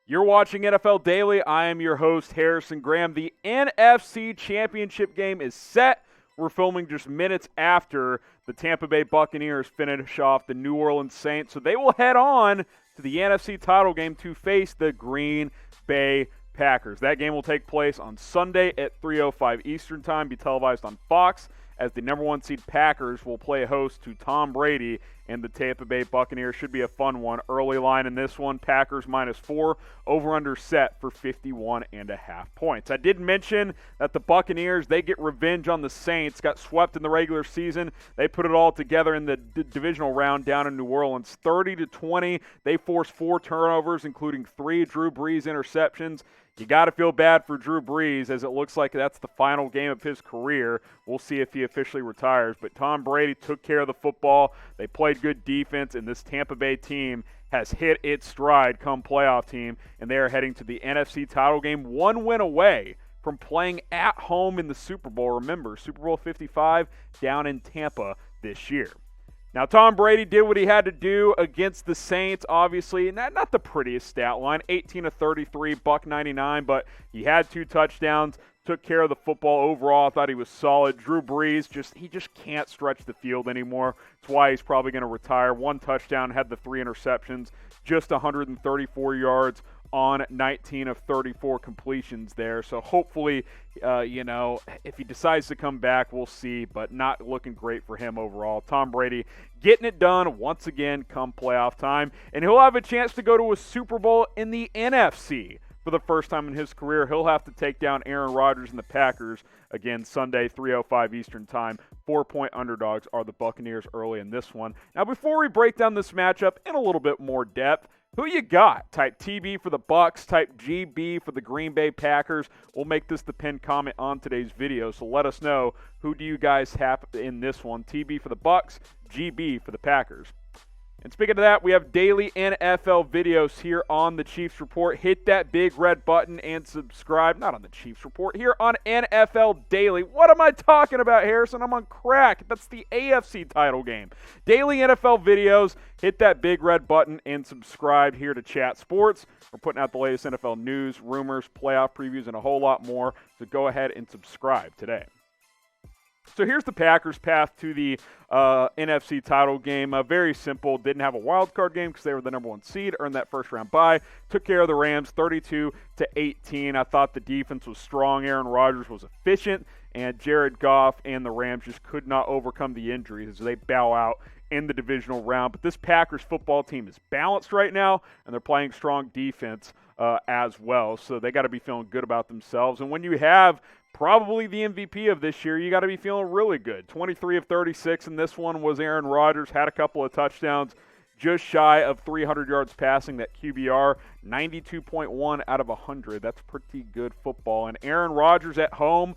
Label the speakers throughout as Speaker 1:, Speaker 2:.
Speaker 1: You're watching NFL Daily. I am your host, Harrison Graham. The NFC Championship Game is set. We're filming just minutes after the Tampa Bay Buccaneers finish off the New Orleans Saints. So they will head on to the NFC Title game to face the Green Bay Packers. That game will take place on Sunday at 3:05 Eastern Time, be televised on Fox, as the number one seed Packers will play host to Tom Brady and the Tampa Bay Buccaneers. Should be a fun one. Early line in this one, Packers -4, over-under set for 51.5 points. I did mention that the Buccaneers, they get revenge on the Saints, got swept in the regular season. They put it all together in the divisional round down in New Orleans, 30-20. They forced 4 turnovers, including 3 Drew Brees interceptions. You got to feel bad for Drew Brees, as it looks like that's the final game of his career. We'll see if he officially retires. But Tom Brady took care of the football. They played good defense, and this Tampa Bay team has hit its stride come playoff team, and they are heading to the NFC title game, 1 win away from playing at home in the Super Bowl. Remember, Super Bowl 55 down in Tampa this year. Now, Tom Brady did what he had to do against the Saints, obviously. Not the prettiest stat line, 18-33, $199, but he had 2 touchdowns, took care of the football overall. I thought he was solid. Drew Brees, he just can't stretch the field anymore. That's why he's probably going to retire. 1 touchdown, had the 3 interceptions, just 134 yards on 19 of 34 completions there. So hopefully, if he decides to come back, we'll see, but not looking great for him overall. Tom Brady getting it done once again come playoff time, and he'll have a chance to go to a Super Bowl in the NFC. For the first time in his career, he'll have to take down Aaron Rodgers and the Packers again Sunday, 3:05 Eastern Time. 4-point underdogs are the Buccaneers early in this one. Now, before we break down this matchup in a little bit more depth, who you got? Type TB for the Bucs, type GB for the Green Bay Packers. We'll make this the pinned comment on today's video, so let us know, who do you guys have in this one? TB for the Bucs, GB for the Packers. And speaking of that, we have daily NFL videos here on the Chiefs Report. Hit that big red button and subscribe. Not on the Chiefs Report, here on NFL Daily. What am I talking about, Harrison? I'm on crack. That's the AFC title game. Daily NFL videos. Hit that big red button and subscribe here to Chat Sports. We're putting out the latest NFL news, rumors, playoff previews, and a whole lot more. So go ahead and subscribe today. So here's the Packers' path to the NFC title game. Very simple. Didn't have a wild card game because they were the number one seed. Earned that first round bye. Took care of the Rams 32-18. I thought the defense was strong. Aaron Rodgers was efficient. And Jared Goff and the Rams just could not overcome the injuries as they bow out in the divisional round. But this Packers football team is balanced right now, and they're playing strong defense as well. So they got to be feeling good about themselves. And when you have probably the MVP of this year, you got to be feeling really good. 23 of 36, and this one was Aaron Rodgers, had a couple of touchdowns, just shy of 300 yards passing. That QBR, 92.1 out of 100. That's pretty good football. And Aaron Rodgers at home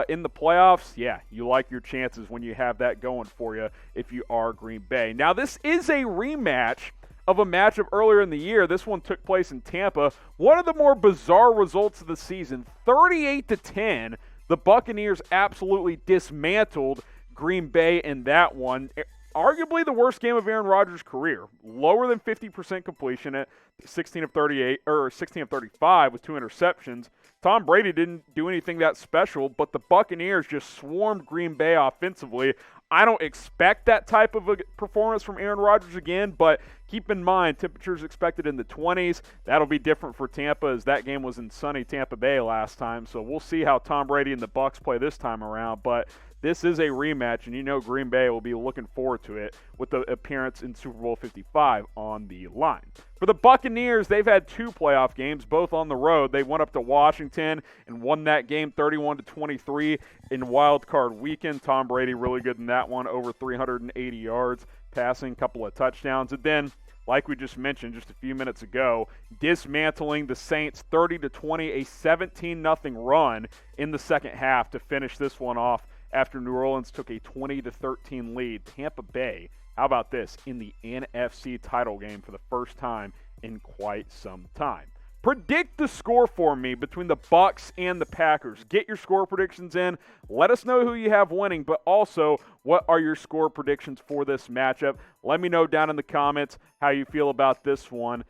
Speaker 1: in the playoffs, yeah, you like your chances when you have that going for you if you are Green Bay. Now, this is a rematch of a matchup earlier in the year. This one took place in Tampa. One of the more bizarre results of the season, 38-10. The Buccaneers absolutely dismantled Green Bay in that one. Arguably the worst game of Aaron Rodgers' career. Lower than 50% completion at 16 of 35 with 2 interceptions. Tom Brady didn't do anything that special, but the Buccaneers just swarmed Green Bay offensively. I don't expect that type of a performance from Aaron Rodgers again, but keep in mind, temperatures expected in the 20s. That'll be different for Tampa, as that game was in sunny Tampa Bay last time. So we'll see how Tom Brady and the Bucs play this time around. But this is a rematch, and you know Green Bay will be looking forward to it with the appearance in Super Bowl 55 on the line. For the Buccaneers, they've had 2 playoff games, both on the road. They went up to Washington and won that game 31-23 in wild card weekend. Tom Brady really good in that one, over 380 yards passing, couple of touchdowns. And then, like we just mentioned just a few minutes ago, dismantling the Saints 30-20, a 17-0 run in the second half to finish this one off after New Orleans took a 20-13 lead. Tampa Bay, how about this, in the NFC title game for the first time in quite some time. Predict the score for me between the Bucs and the Packers. Get your score predictions in. Let us know who you have winning, but also what are your score predictions for this matchup. Let me know down in the comments how you feel about this one.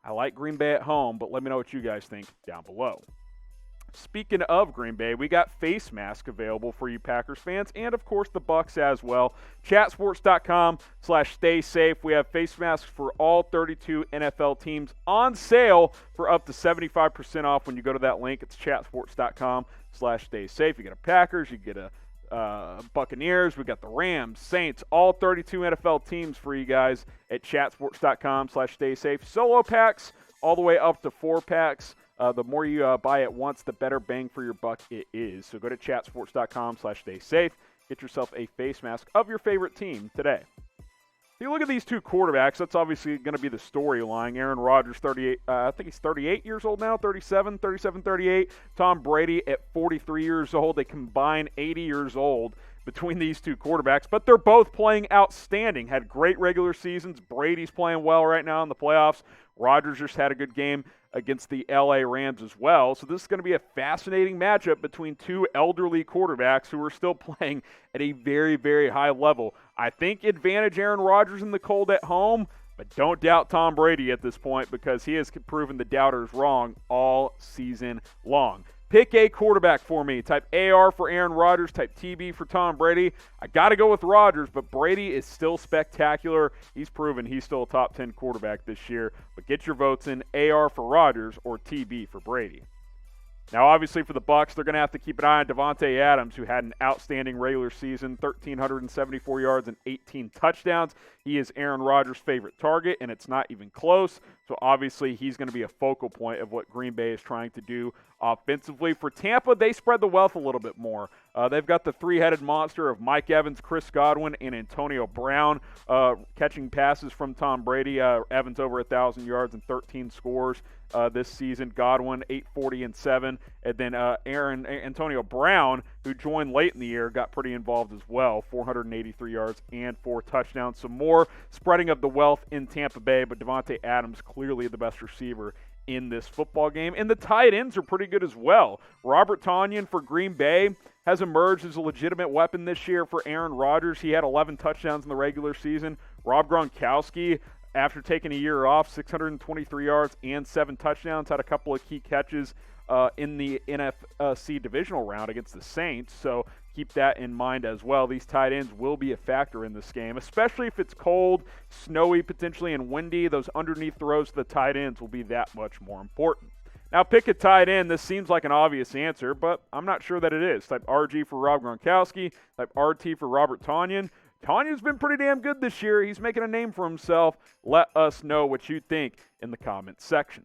Speaker 1: I like Green Bay at home, but let me know what you guys think down below. Speaking of Green Bay, we got face masks available for you Packers fans, and of course the Bucs as well. Chatsports.com/stay safe. We have face masks for all 32 NFL teams on sale for up to 75% off when you go to that link. It's chatsports.com/stay safe. You get a Packers, you get a Buccaneers, we got the Rams, Saints, all 32 NFL teams for you guys at chatsports.com/stay safe. Solo packs all the way up to 4-packs. The more you buy at once, the better bang for your buck it is. So go to chatsports.com/stay safe. Get yourself a face mask of your favorite team today. If you look at these two quarterbacks, that's obviously going to be the storyline. Aaron Rodgers, 38, I think he's 38 years old now, 37, 38. Tom Brady at 43 years old. They combine 80 years old between these two quarterbacks, but they're both playing outstanding. Had great regular seasons. Brady's playing well right now in the playoffs. Rodgers just had a good game against the LA Rams as well. So this is going to be a fascinating matchup between two elderly quarterbacks who are still playing at a very, very high level. I think advantage Aaron Rodgers in the cold at home, but don't doubt Tom Brady at this point because he has proven the doubters wrong all season long. Pick a quarterback for me. Type AR for Aaron Rodgers. Type TB for Tom Brady. I got to go with Rodgers, but Brady is still spectacular. He's proven he's still a top 10 quarterback this year. But get your votes in AR for Rodgers or TB for Brady. Now, obviously, for the Bucs, they're going to have to keep an eye on Davante Adams, who had an outstanding regular season, 1,374 yards and 18 touchdowns. He is Aaron Rodgers' favorite target, and it's not even close. So, obviously, he's going to be a focal point of what Green Bay is trying to do offensively. For Tampa, they spread the wealth a little bit more. They've got the three-headed monster of Mike Evans, Chris Godwin, and Antonio Brown catching passes from Tom Brady. Evans over 1,000 yards and 13 scores this season. Godwin 840 and 7, and then Antonio Brown, who joined late in the year, got pretty involved as well. 483 yards and 4 touchdowns. Some more spreading of the wealth in Tampa Bay, but Davante Adams clearly the best receiver in this football game. And the tight ends are pretty good as well. Robert Tonyan for Green Bay has emerged as a legitimate weapon this year for Aaron Rodgers. He had 11 touchdowns in the regular season. Rob Gronkowski, after taking a year off, 623 yards and 7 touchdowns, had a couple of key catches in the NFC Divisional Round against the Saints. So keep that in mind as well. These tight ends will be a factor in this game, especially if it's cold, snowy potentially, and windy. Those underneath throws to the tight ends will be that much more important. Now, pick a tight end. This seems like an obvious answer, but I'm not sure that it is. Type RG for Rob Gronkowski. Type RT for Robert Tonyan. Tonyan's been pretty damn good this year. He's making a name for himself. Let us know what you think in the comments section.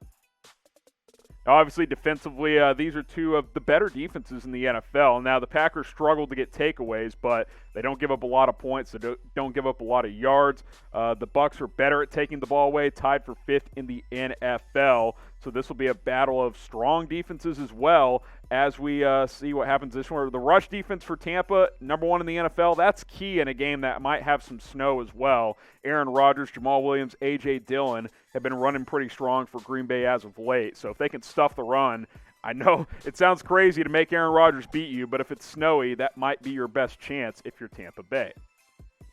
Speaker 1: Now, obviously, defensively, these are two of the better defenses in the NFL. Now, the Packers struggle to get takeaways, but they don't give up a lot of points. They don't give up a lot of yards. The Bucs are better at taking the ball away, tied for 5th in the NFL. So this will be a battle of strong defenses as well as we see what happens this one. The rush defense for Tampa, number 1 in the NFL. That's key in a game that might have some snow as well. Aaron Rodgers, Jamal Williams, A.J. Dillon have been running pretty strong for Green Bay as of late. So if they can stuff the run, I know it sounds crazy to make Aaron Rodgers beat you, but if it's snowy, that might be your best chance if you're Tampa Bay.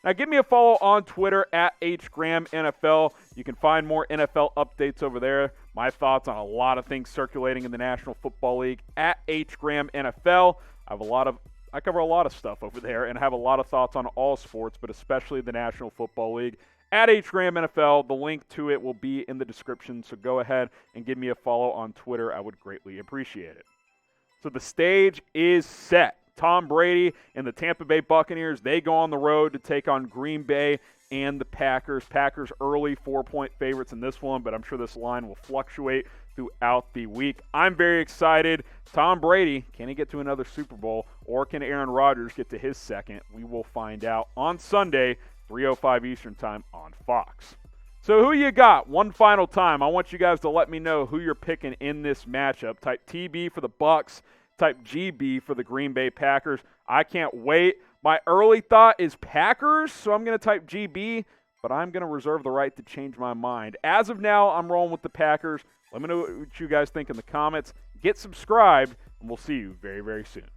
Speaker 1: Now, give me a follow on Twitter at HGramNFL. You can find more NFL updates over there. My thoughts on a lot of things circulating in the National Football League at HGramNFL. I cover a lot of stuff over there and have a lot of thoughts on all sports, but especially the National Football League. At HGramNFL, the link to it will be in the description, so go ahead and give me a follow on Twitter. I would greatly appreciate it. So the stage is set. Tom Brady and the Tampa Bay Buccaneers, they go on the road to take on Green Bay and the Packers. Packers early 4-point favorites in this one, but I'm sure this line will fluctuate throughout the week. I'm very excited. Tom Brady, can he get to another Super Bowl, or can Aaron Rodgers get to his second? We will find out on Sunday, 3:05 Eastern Time on Fox. So who you got? One final time, I want you guys to let me know who you're picking in this matchup. Type TB for the Bucs. Type GB for the Green Bay Packers. I can't wait. My early thought is Packers, so I'm going to type GB, but I'm going to reserve the right to change my mind. As of now, I'm rolling with the Packers. Let me know what you guys think in the comments. Get subscribed, and we'll see you very, very soon.